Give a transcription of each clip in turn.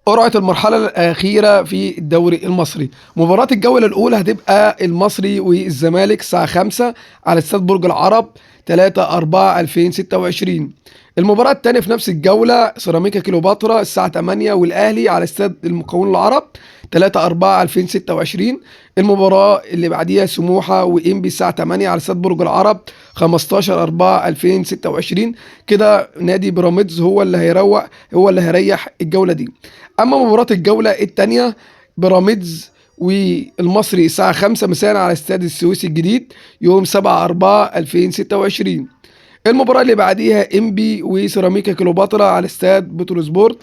قرعة المرحلة الأخيرة في الدوري المصري. مباراة الجولة الأولى هتبقى المصري والزمالك الساعة 5 على استاد برج العرب 3/4/2026. المباراة التانية في نفس الجولة سيراميكا كليوباترا الساعة 8 والأهلي على استاد المقاولون العرب 3/4/2026. المباراة اللي بعديها سموحة وإنبي الساعة 8 على استاد برج العرب 15/4/2026. كده نادي بيراميدز هو اللي هيريح الجولة دي. اما مباراة الجولة الثانية بيراميدز والمصري الساعة 5 مساء على استاد السويس الجديد يوم 7/4/2026. المباراة اللي بعديها انبي وسيراميكا كليوباترا على استاد بتروسبورت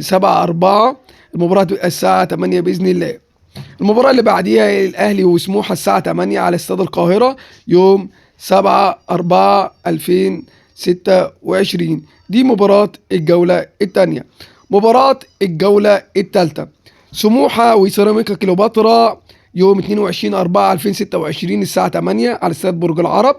7/4. المباراة هتبقى الساعة 8 بإذن الله. المباراة اللي بعديها الأهلي وسموحة الساعة 8 على استاد القاهرة يوم 7/4/2026. دي مباراة الجولة الثانية. مباراة الجولة الثالثة سموحة وسيراميكا كليوباترا يوم 22/4/2026 الساعة 8 على استاد برج العرب.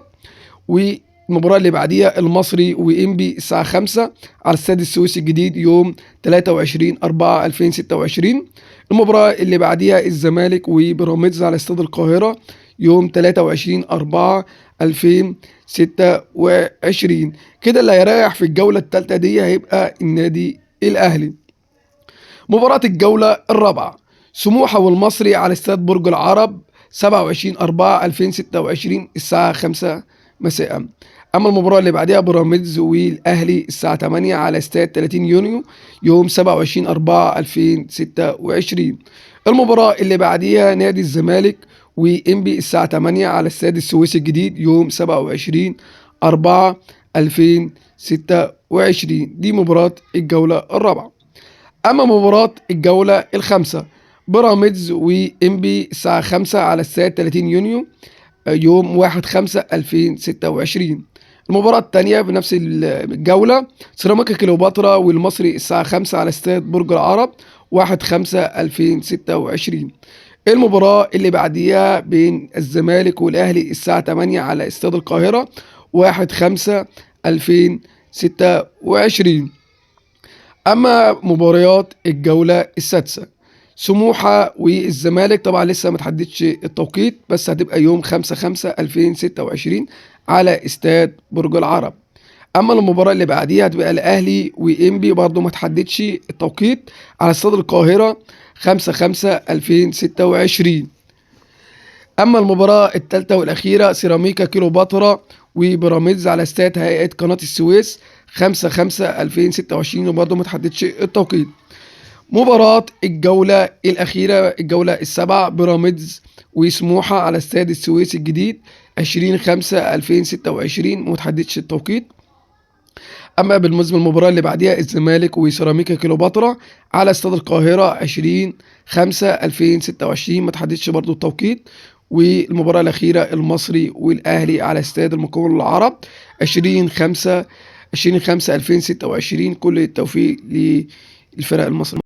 والمباراة اللي بعديها المصري وإنبي الساعة 5 على استاد السويس الجديد يوم 23/4/2026. المباراة اللي بعديها الزمالك وبيراميدز على استاد القاهرة يوم 23/4/2026. كده اللي هيريح في الجولة الثالثة دي هيبقى النادي الأهلي. مباراة الجولة الرابعة سموحة والمصري على استاد برج العرب 27/4/2026 الساعة 5 مساء. أما المباراة اللي بعدها بيراميدز والأهلي الساعة 8 على استاد 30 يونيو يوم 27/4/2026. المباراة اللي بعديها نادي الزمالك وإنبي الساعة 8 على استاد السويس الجديد يوم 27/4/2026. دي مباراة الجولة الرابعة. أما مباراة الجولة الخامسة بيراميدز وإنبي الساعة 5 على استاد 30 يونيو يوم 1/5/2026. المباراة الثانية بنفس الجولة سيراميكا كليوباترا والمصري الساعة 5 على استاد برج العرب 1/5/2026. المباراة اللي بعديها بين الزمالك والأهلي الساعة 8 على استاد القاهرة 1/5/2026. أما مباريات الجولة السادسة سموحة والزمالك طبعا لسه ما تحددش التوقيت بس هتبقى يوم 5/5/2026 على استاد برج العرب. أما المباراة اللي بعديها هتبقى الأهلي وإنبي برضه ما تحددش التوقيت على استاد القاهرة 5/5/2026. أما المباراة الثالثة والأخيرة سيراميكا كليوباترا وبيراميدز على استاد هيئة قناة السويس 5/5/2026 وبرضه ما تحددش التوقيت. مباراة الجولة الأخيرة الجولة السابعة بيراميدز وسموحة على استاد السويس الجديد 20/5/2026 وما تحددش التوقيت. أما بالنسبة للمباراة اللي بعديها الزمالك وسيراميكا كليوباترا على استاد القاهرة 20/5/2026 ما تحددش برضه التوقيت. والمباراة الأخيرة المصري والأهلي على استاد المقاولون العرب 20/5/2026. كل التوفيق للفرق المصرية.